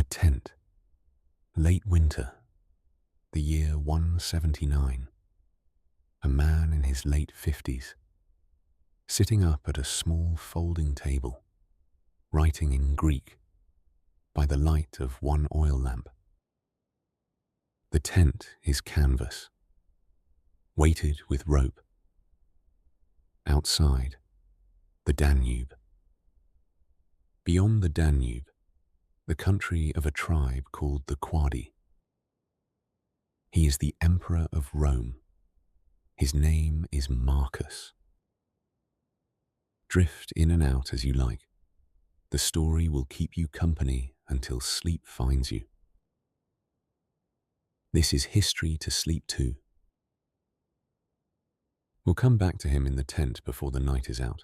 tent. Late winter. The year 179. A man in his late 50s, sitting up at a small folding table, writing in Greek, by the light of one oil lamp. The tent is canvas, weighted with rope. Outside, the Danube. Beyond the Danube, the country of a tribe called the Quadi. He is the Emperor of Rome. His name is Marcus. Drift in and out as you like. The story will keep you company until sleep finds you. This is history to sleep to. We'll come back to him in the tent before the night is out.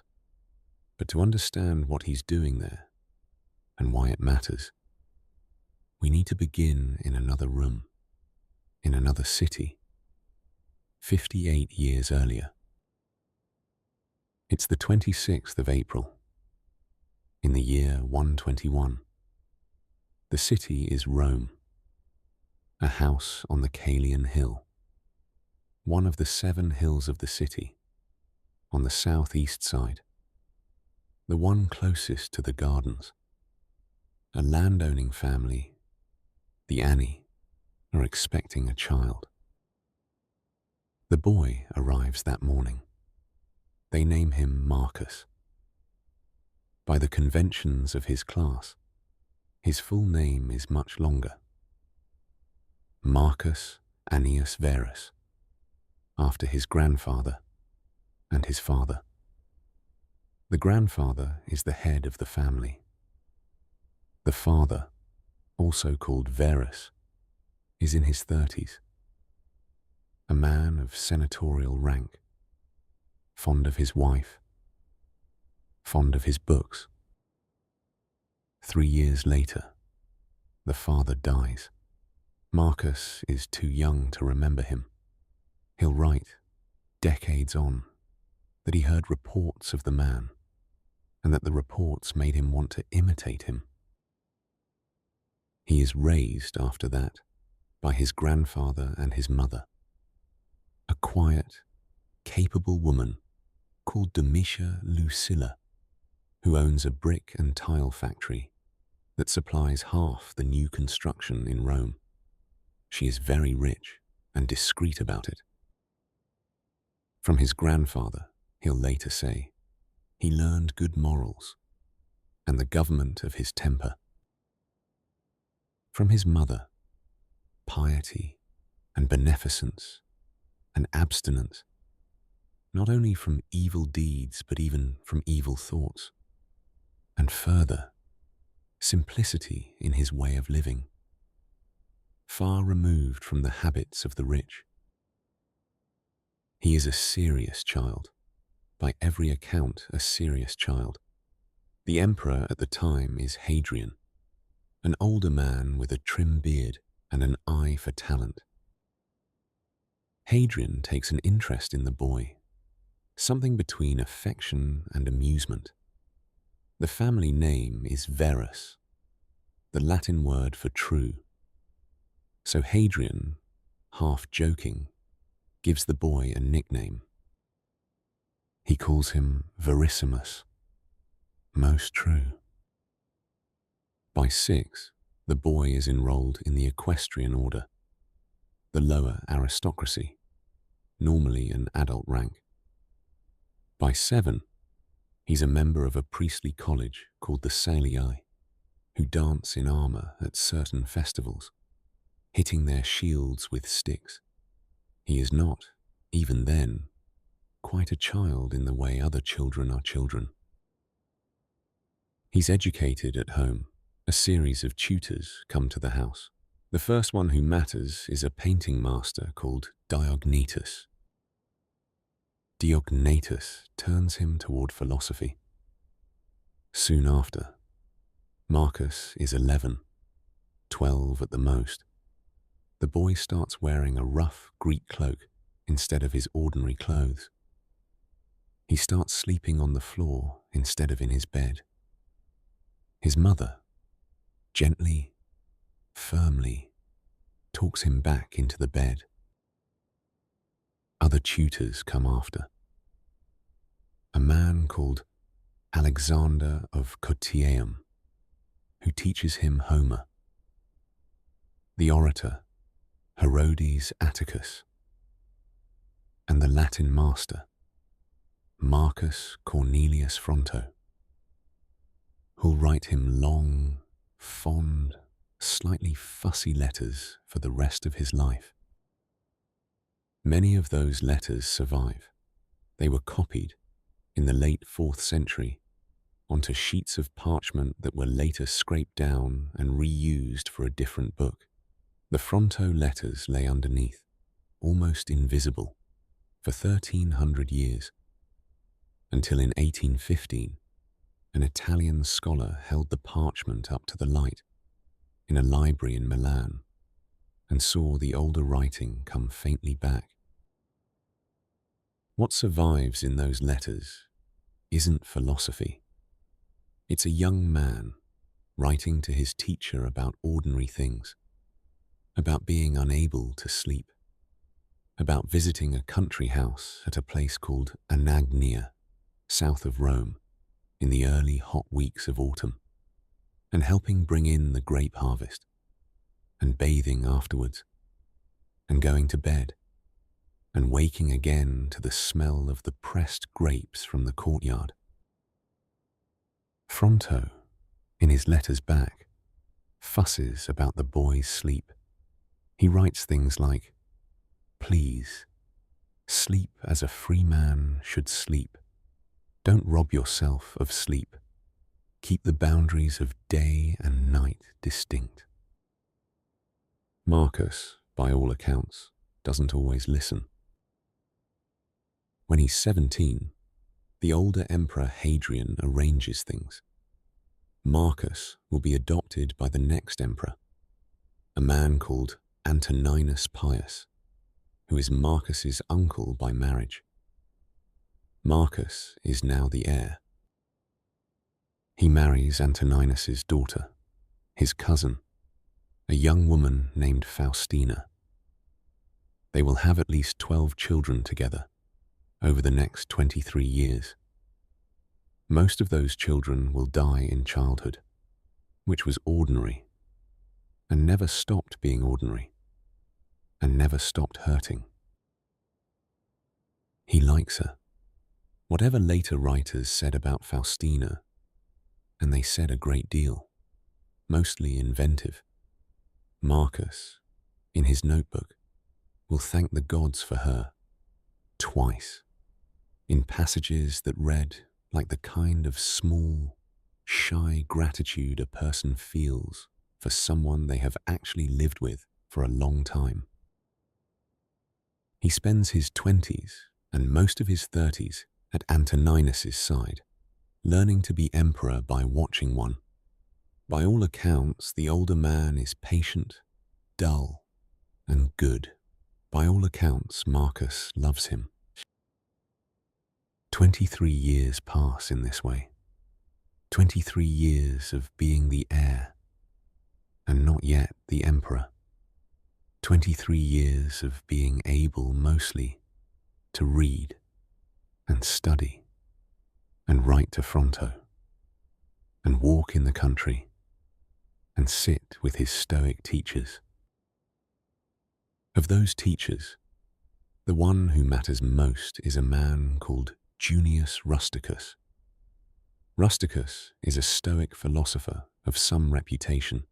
But to understand what he's doing there and why it matters, we need to begin in another room, in another city, 58 years earlier. It's the 26th of April, in the year 121. The city is Rome, a house on the Caelian Hill, one of the 7 hills of the city, on the southeast side, the one closest to the gardens. A landowning family, the Anni, are expecting a child. The boy arrives that morning. They name him Marcus. By the conventions of his class, his full name is much longer. Marcus Annius Verus, after his grandfather and his father. The grandfather is the head of the family. The father, also called Verus, is in his 30s, a man of senatorial rank, fond of his wife, fond of his books. 3 years later, the father dies. Marcus is too young to remember him. He'll write, decades on, that he heard reports of the man, and that the reports made him want to imitate him. He is raised after that by his grandfather and his mother, a quiet, capable woman called Domitia Lucilla, who owns a brick and tile factory that supplies half the new construction in Rome. She is very rich and discreet about it. From his grandfather, he'll later say, he learned good morals and the government of his temper. From his mother, piety and beneficence and abstinence, not only from evil deeds but even from evil thoughts, and further, simplicity in his way of living, far removed from the habits of the rich. He is a serious child, by every account a serious child. The emperor at the time is Hadrian, an older man with a trim beard and an eye for talent. Hadrian takes an interest in the boy, something between affection and amusement. The family name is Verus, the Latin word for true. So Hadrian, half joking, gives the boy a nickname. He calls him Verissimus, most true. By 6, the boy is enrolled in the equestrian order, the lower aristocracy, normally an adult rank. By 7, he's a member of a priestly college called the Caelii, who dance in armor at certain festivals, hitting their shields with sticks. He is not, even then, quite a child in the way other children are children. He's educated at home. A series of tutors come to the house. The first one who matters is a painting master called Diognetus. Diognetus turns him toward philosophy. Soon after, Marcus is 11, 12 at the most. The boy starts wearing a rough Greek cloak instead of his ordinary clothes. He starts sleeping on the floor instead of in his bed. His mother, gently firmly, talks him back into the bed. Other tutors come after. A man called Alexander of Cotiaeum, who teaches him Homer. The orator Herodes Atticus, and the Latin master Marcus Cornelius Fronto, who'll write him long, fond, slightly fussy letters for the rest of his life. Many of those letters survive. They were copied in the late 4th century onto sheets of parchment that were later scraped down and reused for a different book. The Fronto letters lay underneath, almost invisible, for 1,300 years, until in 1815, an Italian scholar held the parchment up to the light in a library in Milan and saw the older writing come faintly back. What survives in those letters isn't philosophy. It's a young man writing to his teacher about ordinary things, about being unable to sleep, about visiting a country house at a place called Anagnia, south of Rome, in the early hot weeks of autumn, and helping bring in the grape harvest, and bathing afterwards, and going to bed, and waking again to the smell of the pressed grapes from the courtyard. Fronto, in his letters back, fusses about the boy's sleep. He writes things like, "Please, sleep as a free man should sleep. Don't rob yourself of sleep. Keep the boundaries of day and night distinct." Marcus, by all accounts, doesn't always listen. When he's 17, the older Emperor Hadrian arranges things. Marcus will be adopted by the next emperor, a man called Antoninus Pius, who is Marcus's uncle by marriage. Marcus is now the heir. He marries Antoninus's daughter, his cousin, a young woman named Faustina. They will have at least 12 children together over the next 23 years. Most of those children will die in childhood, which was ordinary, and never stopped being ordinary, and never stopped hurting. He likes her. Whatever later writers said about Faustina, and they said a great deal, mostly inventive, Marcus, in his notebook, will thank the gods for her twice, in passages that read like the kind of small, shy gratitude a person feels for someone they have actually lived with for a long time. He spends his 20s and most of his 30s at Antoninus's side, learning to be emperor by watching one. By all accounts, the older man is patient, dull, and good. By all accounts, Marcus loves him. 23 years pass in this way. 23 years of being the heir, and not yet the emperor. 23 years of being able mostly to read and study and write to Fronto and walk in the country and sit with his Stoic teachers. Of those teachers, the one who matters most is a man called Junius Rusticus. Rusticus is a Stoic philosopher of some reputation,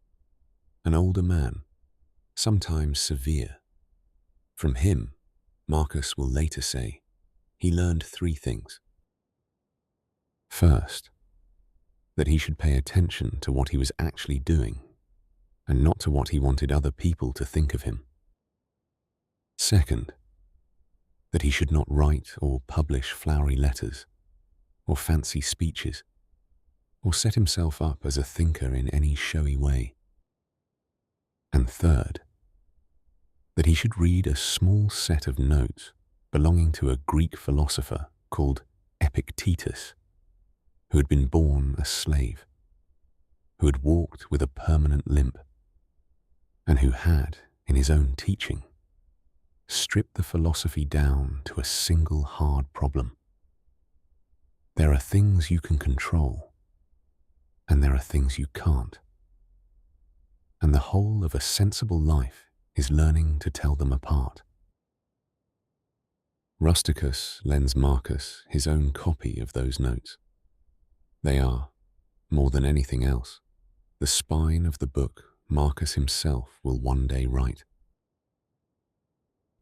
an older man, sometimes severe. From him, Marcus will later say, he learned 3 things. First, that he should pay attention to what he was actually doing, and not to what he wanted other people to think of him. Second, that he should not write or publish flowery letters, or fancy speeches, or set himself up as a thinker in any showy way. And third, that he should read a small set of notes belonging to a Greek philosopher called Epictetus, who had been born a slave, who had walked with a permanent limp, and who had, in his own teaching, stripped the philosophy down to a single hard problem. There are things you can control, and there are things you can't. And the whole of a sensible life is learning to tell them apart. Rusticus lends Marcus his own copy of those notes. They are, more than anything else, the spine of the book Marcus himself will one day write.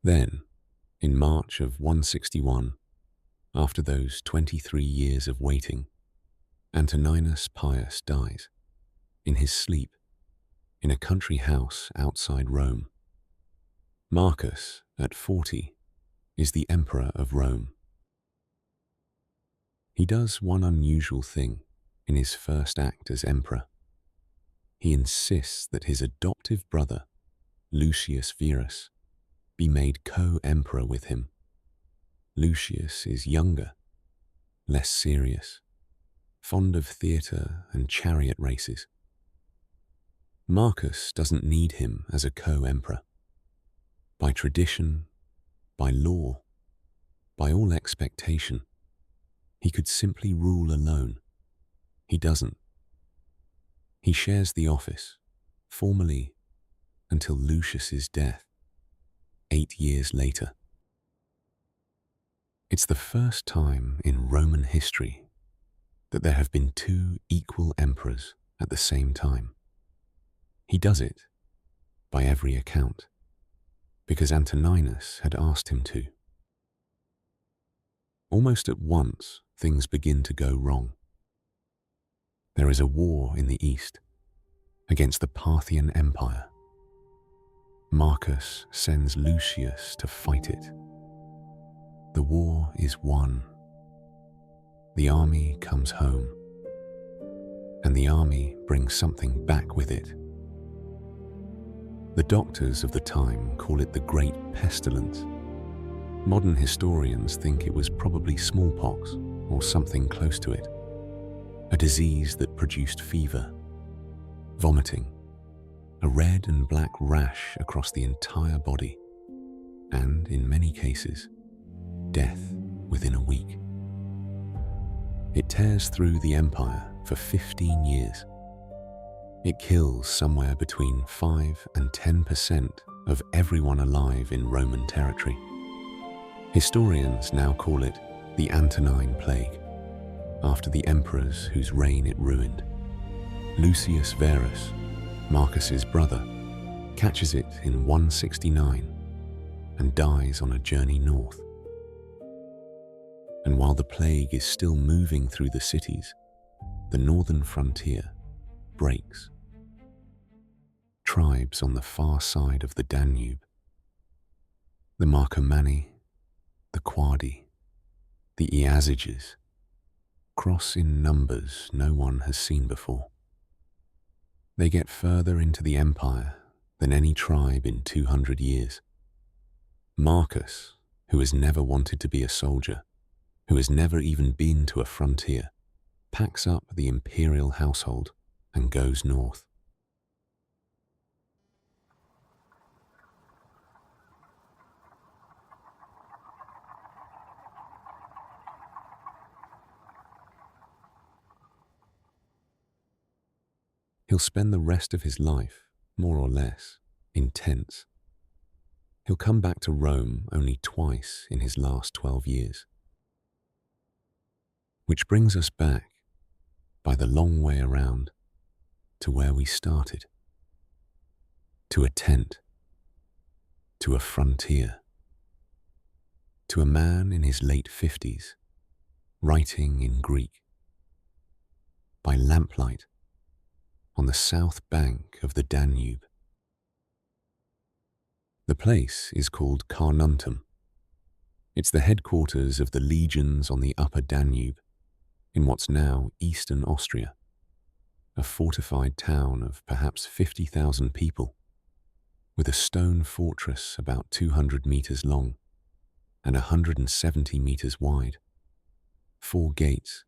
Then, in March of 161, after those 23 years of waiting, Antoninus Pius dies, in his sleep, in a country house outside Rome. Marcus, at 40, is the emperor of Rome. He does one unusual thing in his first act as emperor. He insists that his adoptive brother, Lucius Verus, be made co-emperor with him. Lucius is younger, less serious, fond of theatre and chariot races. Marcus doesn't need him as a co-emperor. By tradition, by law, by all expectation, he could simply rule alone. He doesn't. He shares the office, formally, until Lucius's death, 8 years later. It's the first time in Roman history that there have been two equal emperors at the same time. He does it, by every account, because Antoninus had asked him to. Almost at once, things begin to go wrong. There is a war in the east, against the Parthian Empire. Marcus sends Lucius to fight it. The war is won. The army comes home, and the army brings something back with it. The doctors of the time call it the Great Pestilence. Modern historians think it was probably smallpox or something close to it, a disease that produced fever, vomiting, a red and black rash across the entire body, and, in many cases, death within a week. It tears through the empire for 15 years. It kills somewhere between 5 and 10% of everyone alive in Roman territory. Historians now call it the Antonine Plague, after the emperors whose reign it ruined. Lucius Verus, Marcus's brother, catches it in 169 and dies on a journey north. And while the plague is still moving through the cities, the northern frontier breaks. Tribes on the far side of the Danube, the Marcomanni, the Quadi, the Eaziges, cross in numbers no one has seen before. They get further into the empire than any tribe in 200 years. Marcus, who has never wanted to be a soldier, who has never even been to a frontier, packs up the imperial household and goes north. He'll spend the rest of his life, more or less, in tents. He'll come back to Rome only twice in his last 12 years. Which brings us back, by the long way around, to where we started. To a tent. To a frontier. To a man in his late 50s, writing in Greek. By lamplight, on the south bank of the Danube. The place is called Carnuntum. It's the headquarters of the legions on the upper Danube, in what's now eastern Austria, a fortified town of perhaps 50,000 people, with a stone fortress about 200 meters long and 170 meters wide, 4 gates,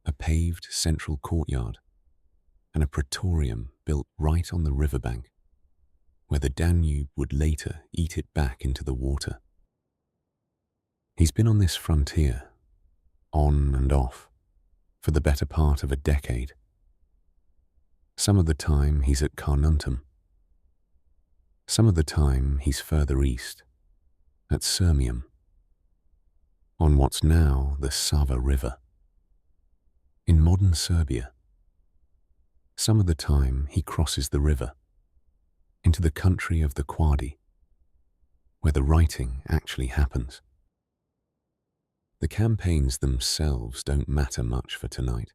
a paved central courtyard, and a praetorium built right on the riverbank. where the Danube would later eat it back into the water. He's been on this frontier, on and off, for the better part of a decade. Some of the time he's at Carnuntum. Some of the time he's further east, at Sirmium, on what's now the Sava River. In modern Serbia, some of the time he crosses the river into the country of the Quadi, where the writing actually happens. The campaigns themselves don't matter much for tonight.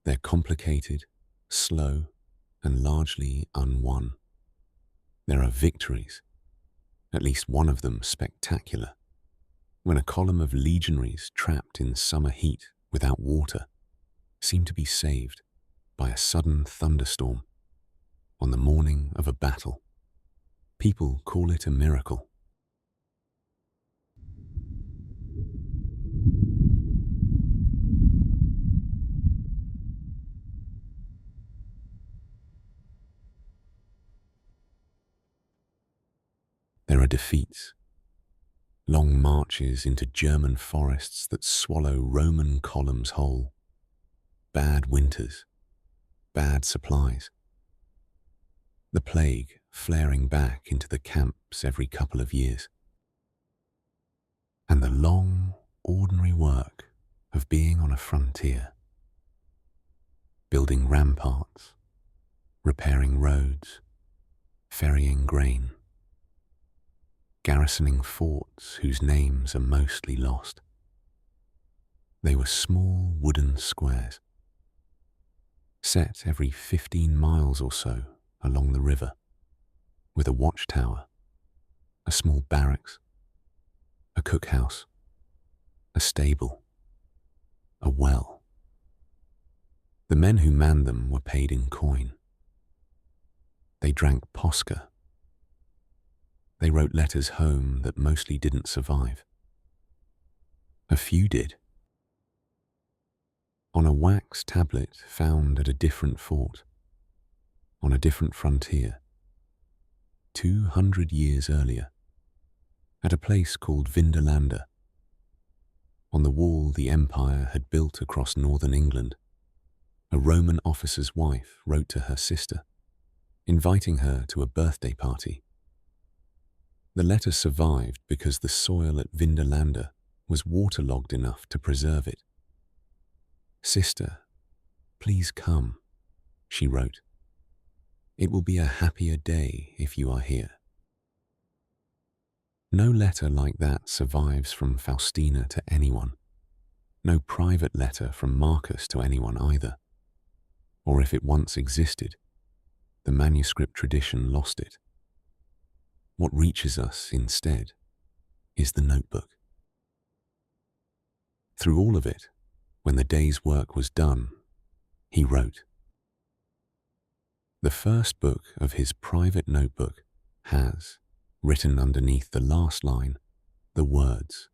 They're complicated, slow, and largely unwon. There are victories, at least one of them spectacular, when a column of legionaries trapped in summer heat without water seem to be saved by a sudden thunderstorm on the morning of a battle. People call it a miracle. There are defeats, long marches into German forests that swallow Roman columns whole, bad winters, bad supplies, the plague flaring back into the camps every couple of years, and the long, ordinary work of being on a frontier, building ramparts, repairing roads, ferrying grain, garrisoning forts whose names are mostly lost. They were small wooden squares, set every 15 miles or so along the river, with a watchtower, a small barracks, a cookhouse, a stable, a well. The men who manned them were paid in coin. They drank posca. They wrote letters home that mostly didn't survive. A few did. On a wax tablet found at a different fort, on a different frontier, 200 years earlier, at a place called Vindobona. On the wall the empire had built across northern England, a Roman officer's wife wrote to her sister, inviting her to a birthday party. The letter survived because the soil at Vindobona was waterlogged enough to preserve it. "Sister, please come," she wrote. "It will be a happier day if you are here." No letter like that survives from Faustina to anyone. No private letter from Marcus to anyone either. Or if it once existed, the manuscript tradition lost it. What reaches us instead is the notebook. Through all of it, when the day's work was done, he wrote. The first book of his private notebook has, written underneath the last line, the words,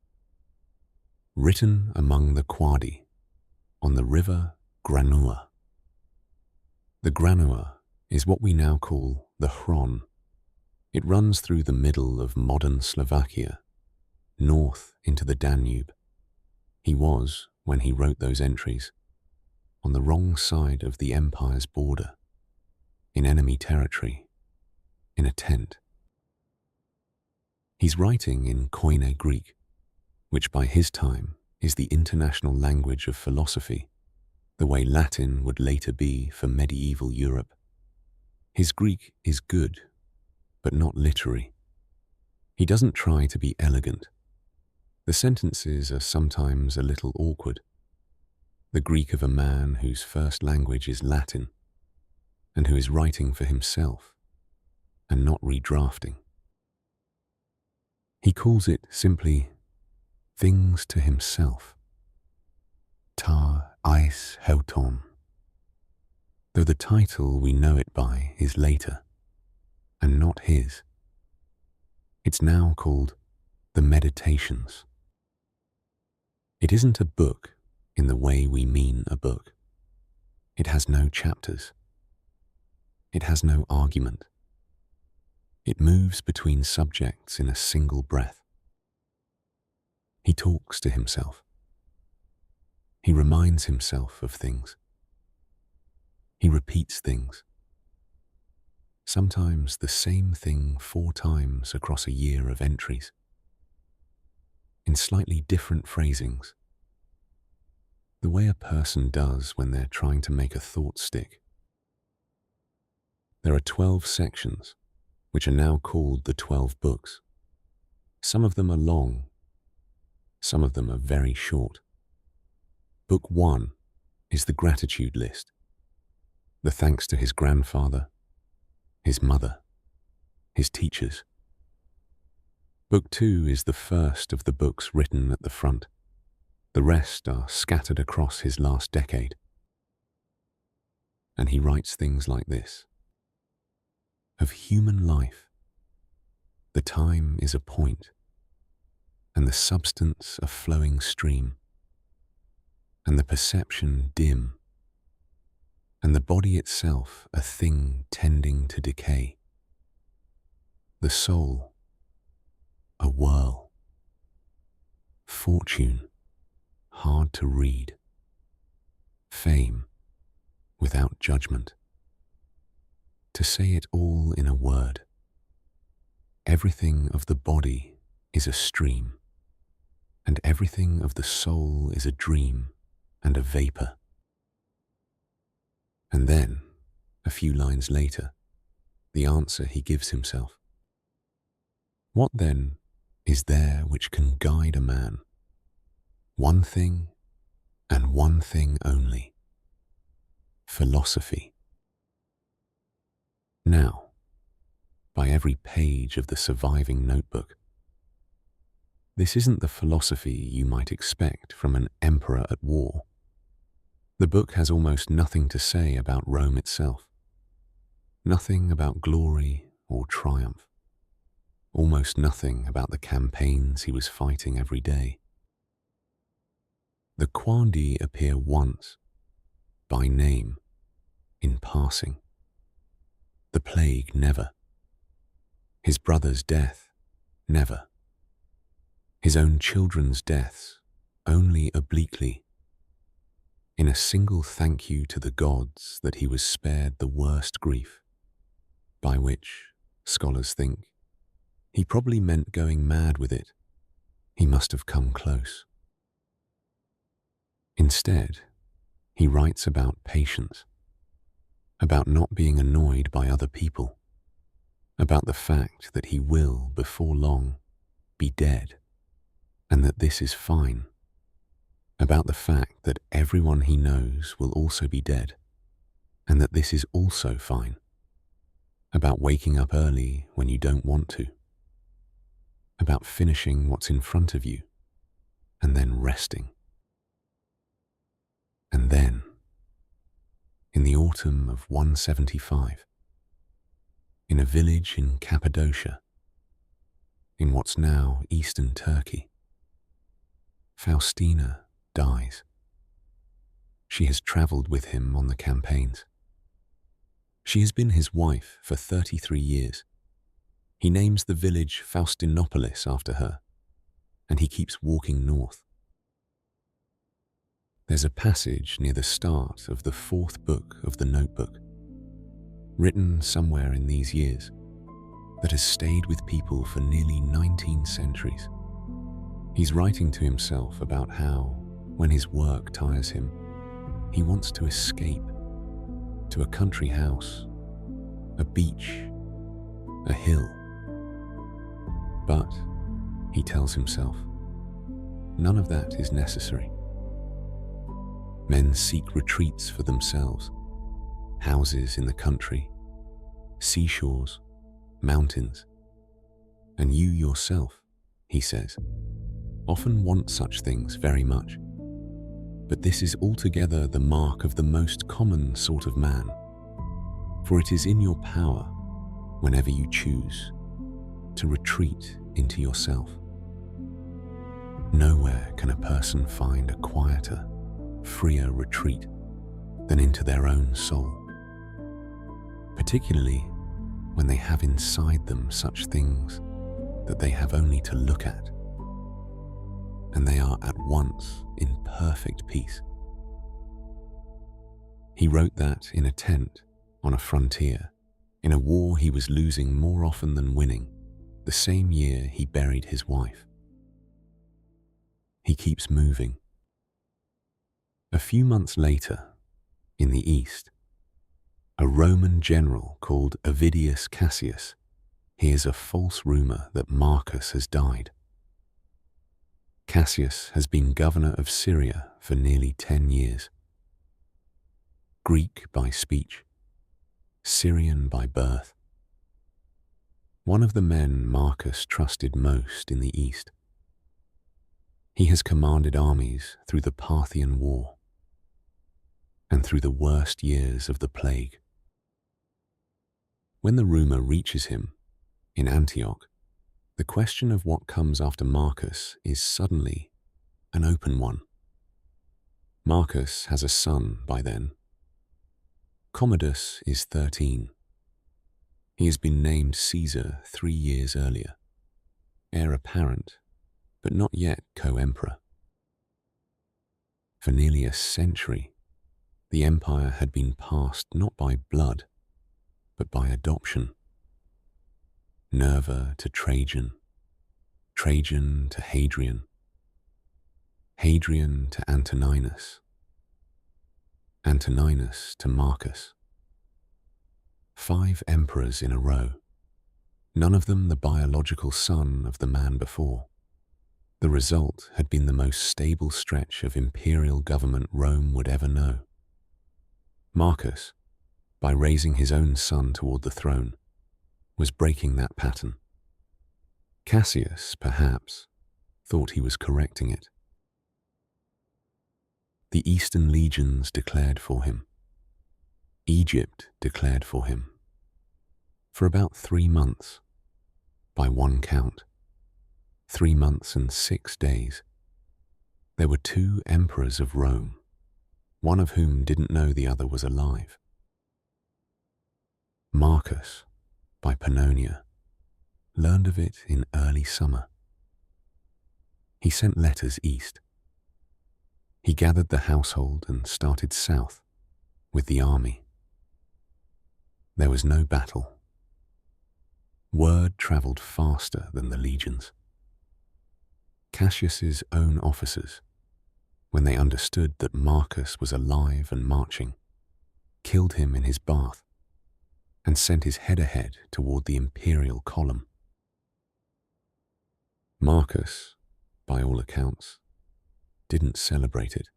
"Written among the Quadi, on the river Granua." The Granua is what we now call the Hron. It runs through the middle of modern Slovakia, north into the Danube. He was, when he wrote those entries, on the wrong side of the empire's border, in enemy territory, in a tent. He's writing in Koine Greek, which by his time is the international language of philosophy, the way Latin would later be for medieval Europe. His Greek is good, but not literary. He doesn't try to be elegant. The sentences are sometimes a little awkward. The Greek of a man whose first language is Latin, and who is writing for himself, and not redrafting. He calls it simply things to himself. Ta eis hauton. Though the title we know it by is later, and not his. It's now called The Meditations. It isn't a book in the way we mean a book. It has no chapters. It has no argument. It moves between subjects in a single breath. He talks to himself. He reminds himself of things. He repeats things. Sometimes the same thing 4 times across a year of entries, in slightly different phrasings, the way a person does when they're trying to make a thought stick. There are 12 sections, which are now called the 12 books. Some of them are long, some of them are very short. Book 1 is the gratitude list, the thanks to his grandfather, his mother, his teachers. Book 2 is the first of the books written at the front. The rest are scattered across his last decade. And he writes things like this: of human life, the time is a point, and the substance a flowing stream, and the perception dim, and the body itself a thing tending to decay. The soul, a whirl. Fortune, hard to read. Fame, without judgment. To say it all in a word, everything of the body is a stream, and everything of the soul is a dream and a vapor. And then, a few lines later, the answer he gives himself. What then is there which can guide a man? One thing, and one thing only: philosophy. Now, by every page of the surviving notebook, this isn't the philosophy you might expect from an emperor at war. The book has almost nothing to say about Rome itself, nothing about glory or triumph, almost nothing about the campaigns he was fighting every day. The Quandi appear once, by name, in passing. The plague never. His brother's death never. His own children's deaths only obliquely, in a single thank you to the gods that he was spared the worst grief, by which, scholars think, he probably meant going mad with it. He must have come close. Instead, he writes about patience, about not being annoyed by other people, about the fact that he will, before long, be dead, and that this is fine, about the fact that everyone he knows will also be dead, and that this is also fine, about waking up early when you don't want to, about finishing what's in front of you, and then resting. And then, in the autumn of 175, in a village in Cappadocia, in what's now eastern Turkey, Faustina dies. She has travelled with him on the campaigns. She has been his wife for 33 years. He names the village Faustinopolis after her, and he keeps walking north. There's a passage near the start of the 4th book of the notebook, written somewhere in these years, that has stayed with people for nearly 19 centuries. He's writing to himself about how, when his work tires him, he wants to escape to a country house, a beach, a hill. But, he tells himself, none of that is necessary. Men seek retreats for themselves, houses in the country, seashores, mountains, and you yourself, he says, often want such things very much. But this is altogether the mark of the most common sort of man, for it is in your power, whenever you choose, to retreat into yourself. Nowhere can a person find a quieter, freer retreat than into their own soul, particularly when they have inside them such things that they have only to look at, and they are at once in perfect peace. He wrote that in a tent on a frontier, in a war he was losing more often than winning, the same year he buried his wife. He keeps moving. A few months later, in the east, a Roman general called Avidius Cassius hears a false rumor that Marcus has died. Cassius has been governor of Syria for nearly 10 years. Greek by speech, Syrian by birth. One of the men Marcus trusted most in the east. He has commanded armies through the Parthian War and through the worst years of the plague. When the rumor reaches him in Antioch, the question of what comes after Marcus is suddenly an open one. Marcus has a son by then. Commodus is 13. He has been named Caesar 3 years earlier, heir apparent, but not yet co-emperor. For nearly a century, the empire had been passed not by blood, but by adoption. Nerva to Trajan, Trajan to Hadrian, Hadrian to Antoninus, Antoninus to Marcus. 5 emperors in a row, none of them the biological son of the man before. The result had been the most stable stretch of imperial government Rome would ever know. Marcus, by raising his own son toward the throne, was breaking that pattern. Cassius, perhaps, thought he was correcting it. The eastern legions declared for him. Egypt declared for him. For about 3 months, by one count, 3 months and 6 days, there were 2 emperors of Rome, one of whom didn't know the other was alive. Marcus, by Pannonia, learned of it in early summer. He sent letters east. He gathered the household and started south with the army. There was no battle. Word travelled faster than the legions. Cassius's own officers, when they understood that Marcus was alive and marching, killed him in his bath and sent his head ahead toward the imperial column. Marcus, by all accounts, didn't celebrate it.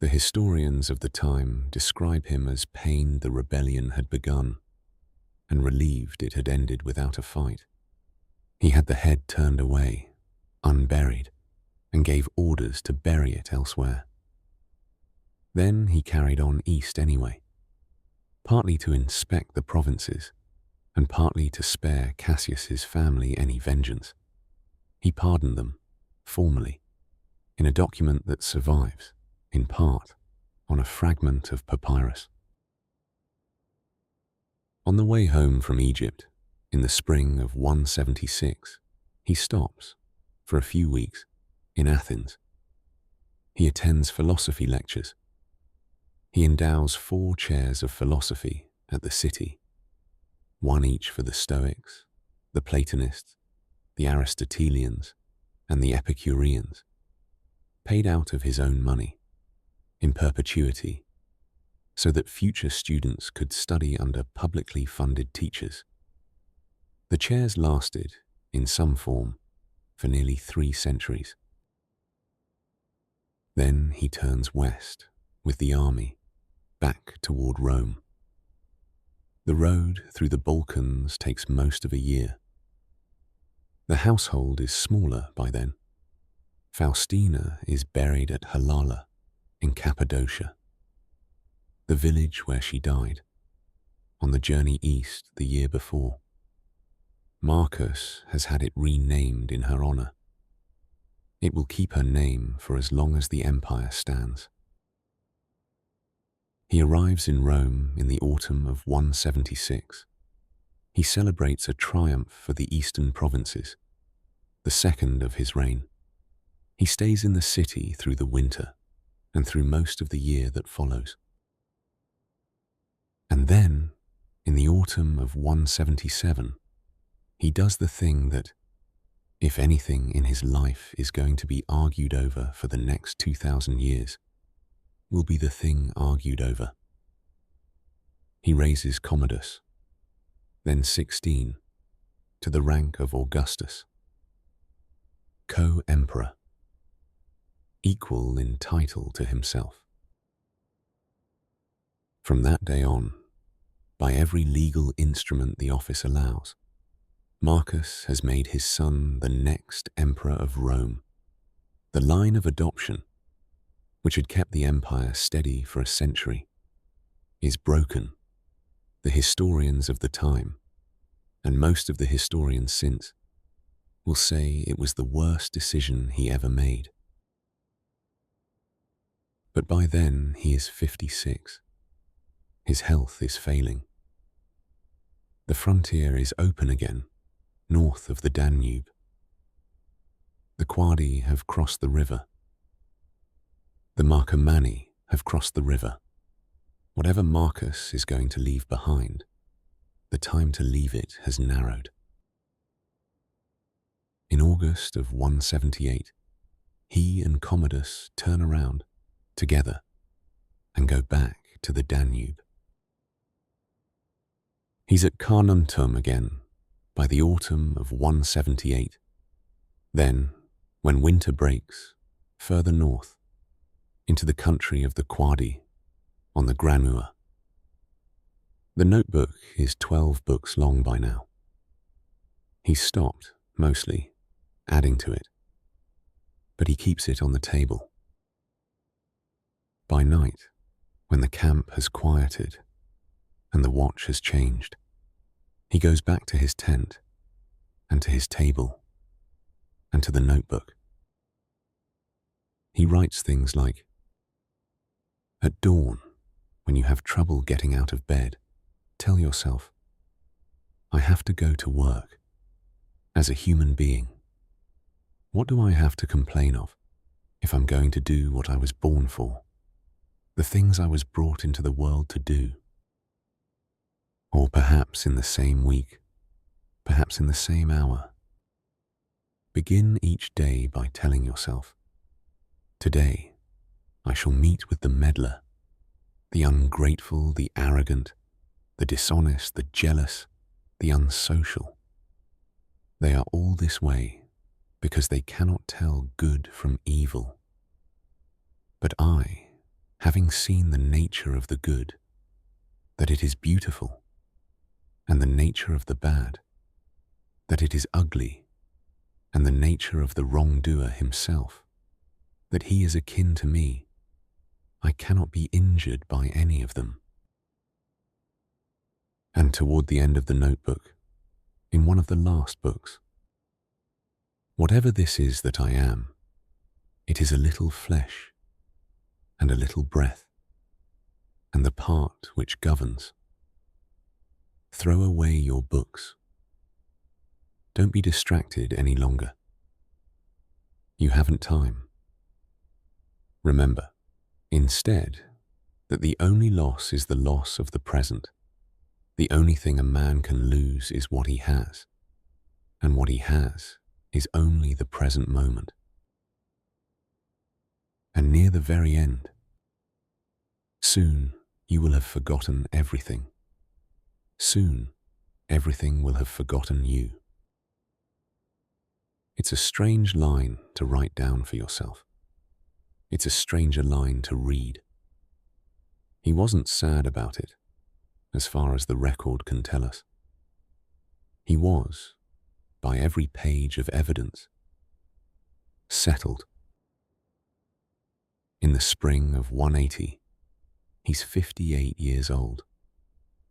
The historians of the time describe him as pained the rebellion had begun and relieved it had ended without a fight. He had the head turned away, unburied, and gave orders to bury it elsewhere. Then he carried on east anyway, partly to inspect the provinces and partly to spare Cassius's family any vengeance. He pardoned them, formally, in a document that survives, in part, on a fragment of papyrus. On the way home from Egypt, in the spring of 176, he stops, for a few weeks, in Athens. He attends philosophy lectures. He endows 4 chairs of philosophy at the city, 1 each for the Stoics, the Platonists, the Aristotelians, and the Epicureans, paid out of his own money, in perpetuity, so that future students could study under publicly funded teachers. The chairs lasted, in some form, for nearly 3 centuries. Then he turns west, with the army, back toward Rome. The road through the Balkans takes most of a year. The household is smaller by then. Faustina is buried at Halala, in Cappadocia, the village where she died, on the journey east the year before. Marcus has had it renamed in her honor. It will keep her name for as long as the empire stands. He arrives in Rome in the autumn of 176, He celebrates a triumph for the eastern provinces, the second of his reign. He stays in the city through the winter and through most of the year that follows. And then, in the autumn of 177, he does the thing that, if anything in his life is going to be argued over for the next 2,000 years, will be the thing argued over. He raises Commodus, then 16, to the rank of Augustus, co-emperor, equal in title to himself. From that day on, by every legal instrument the office allows, Marcus has made his son the next emperor of Rome. The line of adoption, which had kept the empire steady for a century, is broken. The historians of the time, and most of the historians since, will say it was the worst decision he ever made. But by then he is 56. His health is failing. The frontier is open again, north of the Danube. The Quadi have crossed the river. The Marcomanni have crossed the river. Whatever Marcus is going to leave behind, the time to leave it has narrowed. In August of 178, he and Commodus turn around together and go back to the Danube. He's at Carnuntum again by the autumn of 178. Then, when winter breaks, further north, into the country of the Quadi, on the Granua. The notebook is 12 books long by now. He's stopped, mostly, adding to it, but he keeps it on the table. By night, when the camp has quieted and the watch has changed, he goes back to his tent and to his table and to the notebook. He writes things like, "At dawn, when you have trouble getting out of bed, tell yourself, I have to go to work. As a human being, what do I have to complain of if I'm going to do what I was born for, the things I was brought into the world to do?" Or perhaps in the same week, perhaps in the same hour, begin each day by telling yourself, today I shall meet with the meddler, the ungrateful, the arrogant, the dishonest, the jealous, the unsocial. They are all this way because they cannot tell good from evil. But I, having seen the nature of the good, that it is beautiful, and the nature of the bad, that it is ugly, and the nature of the wrongdoer himself, that he is akin to me, I cannot be injured by any of them. And toward the end of the notebook, in one of the last books, whatever this is that I am, it is a little flesh and a little breath, and the part which governs. Throw away your books. Don't be distracted any longer. You haven't time. Remember, instead, that the only loss is the loss of the present. The only thing a man can lose is what he has, and what he has is only the present moment. And near the very end, soon you will have forgotten everything. Soon, everything will have forgotten you. It's a strange line to write down for yourself. It's a stranger line to read. He wasn't sad about it, as far as the record can tell us. He was, by every page of evidence, settled. In the spring of 180, he's 58 years old.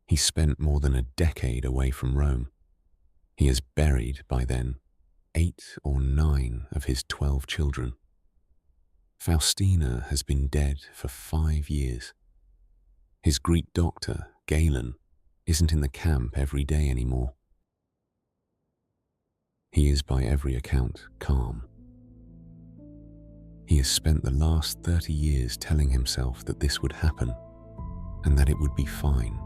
He spent more than a decade away from Rome. He has buried, by then, 8 or 9 of his 12 children. Faustina has been dead for 5 years. His Greek doctor, Galen, isn't in the camp every day anymore. He is by every account calm. He has spent the last 30 years telling himself that this would happen and that it would be fine.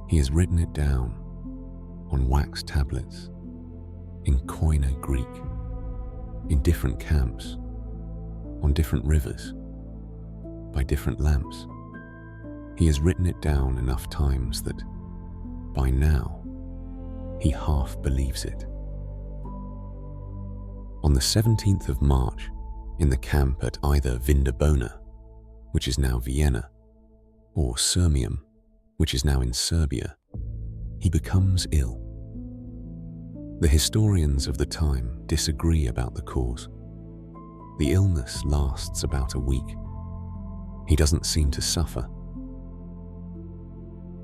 He has written it down on wax tablets, in Koine Greek, in different camps, on different rivers, by different lamps. He has written it down enough times that, by now, he half believes it. On the 17th of March, in the camp at either Vindobona, which is now Vienna, or Sirmium, which is now in Serbia, he becomes ill. The historians of the time disagree about the cause. The illness lasts about a week. He doesn't seem to suffer.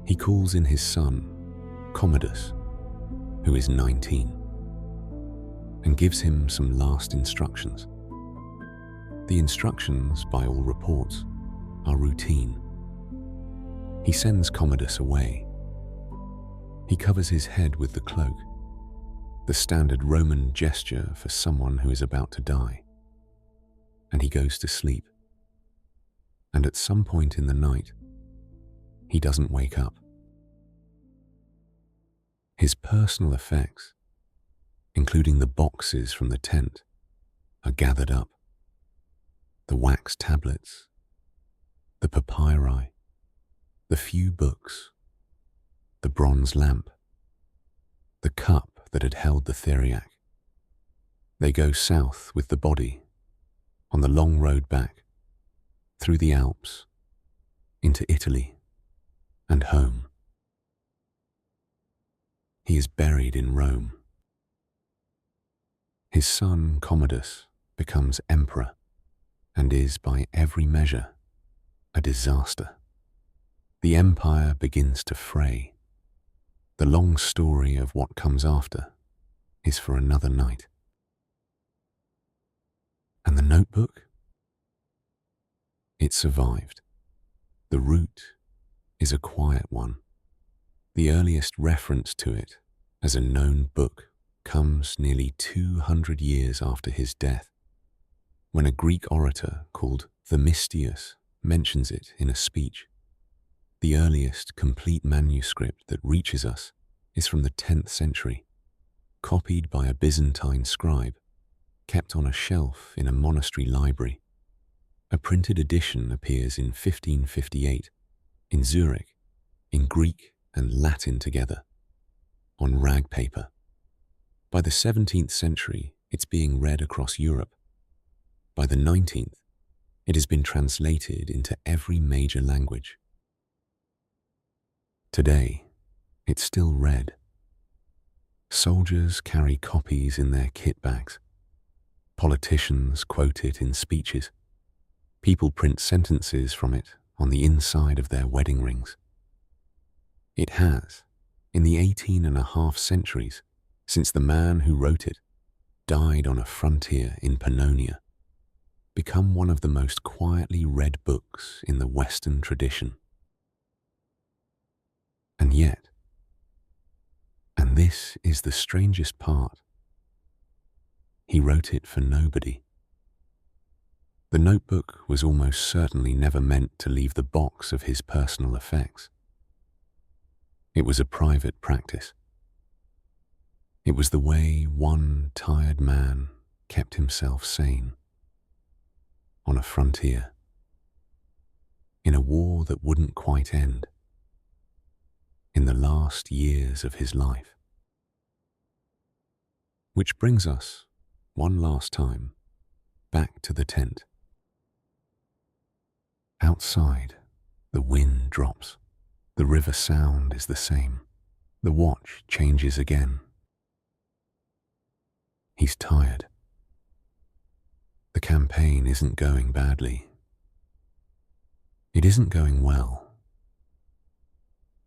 He calls in his son, Commodus, who is 19, and gives him some last instructions. The instructions, by all reports, are routine. He sends Commodus away. He covers his head with the cloak, the standard Roman gesture for someone who is about to die, and he goes to sleep. And at some point in the night, he doesn't wake up. His personal effects, including the boxes from the tent, are gathered up. The wax tablets, the papyri, the few books, the bronze lamp, the cup that had held the theriac. They go south with the body, on the long road back, through the Alps, into Italy, and home. He is buried in Rome. His son Commodus becomes emperor and is, by every measure, a disaster. The empire begins to fray. The long story of what comes after is for another night. And the notebook? It survived. The root is a quiet one. The earliest reference to it as a known book comes nearly 200 years after his death, when a Greek orator called Themistius mentions it in a speech. The earliest complete manuscript that reaches us is from the 10th century, copied by a Byzantine scribe, kept on a shelf in a monastery library. A printed edition appears in 1558 in Zurich, in Greek and Latin together, on rag paper. By the 17th century, it's being read across Europe. By the 19th, it has been translated into every major language. Today, it's still read. Soldiers carry copies in their kit bags. Politicians quote it in speeches. People print sentences from it on the inside of their wedding rings. It has, in the 18.5 centuries, since the man who wrote it died on a frontier in Pannonia, become one of the most quietly read books in the Western tradition. And yet, and this is the strangest part, he wrote it for nobody. The notebook was almost certainly never meant to leave the box of his personal effects. It was a private practice. It was the way one tired man kept himself sane. On a frontier, in a war that wouldn't quite end, in the last years of his life. Which brings us, one last time, back to the tent. Outside, the wind drops. The river sound is the same. The watch changes again. He's tired. The campaign isn't going badly. It isn't going well.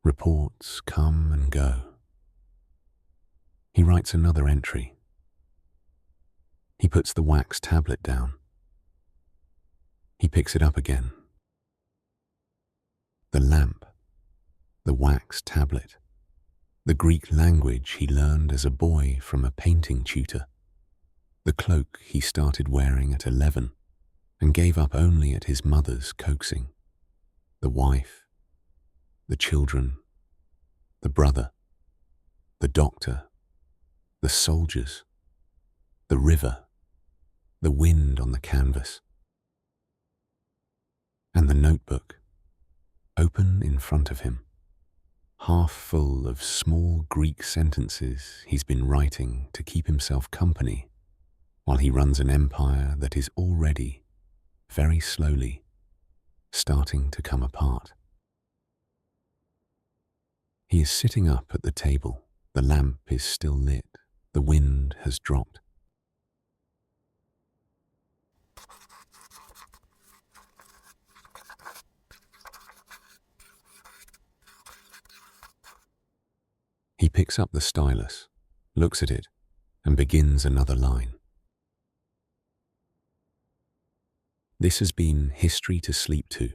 Reports come and go. He writes another entry. He puts the wax tablet down. He picks it up again. The lamp, the wax tablet, the Greek language he learned as a boy from a painting tutor, the cloak he started wearing at 11 and gave up only at his mother's coaxing, the wife, the children, the brother, the doctor, the soldiers, the river, the wind on the canvas, and the notebook, open in front of him, half full of small Greek sentences he's been writing to keep himself company while he runs an empire that is already, very slowly, starting to come apart. He is sitting up at the table. The lamp is still lit. The wind has dropped. He picks up the stylus, looks at it, and begins another line. This has been History to Sleep To.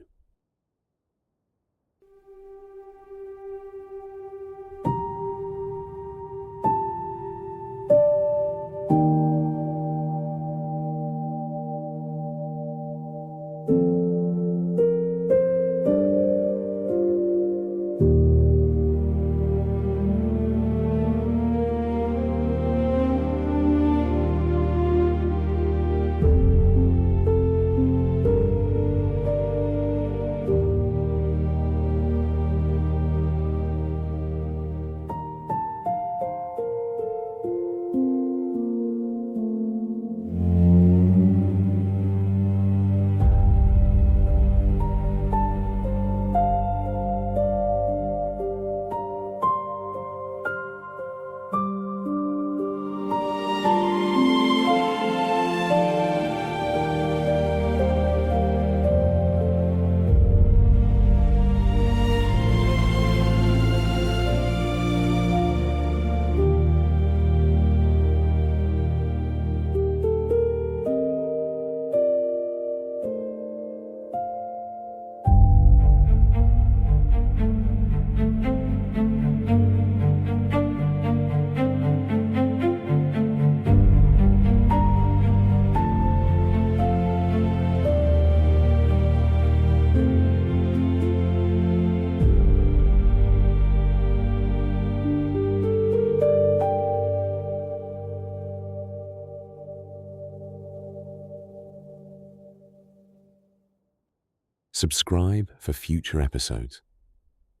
Subscribe for future episodes.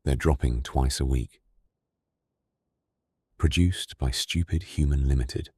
They're dropping twice a week. Produced by Stupid Human Limited.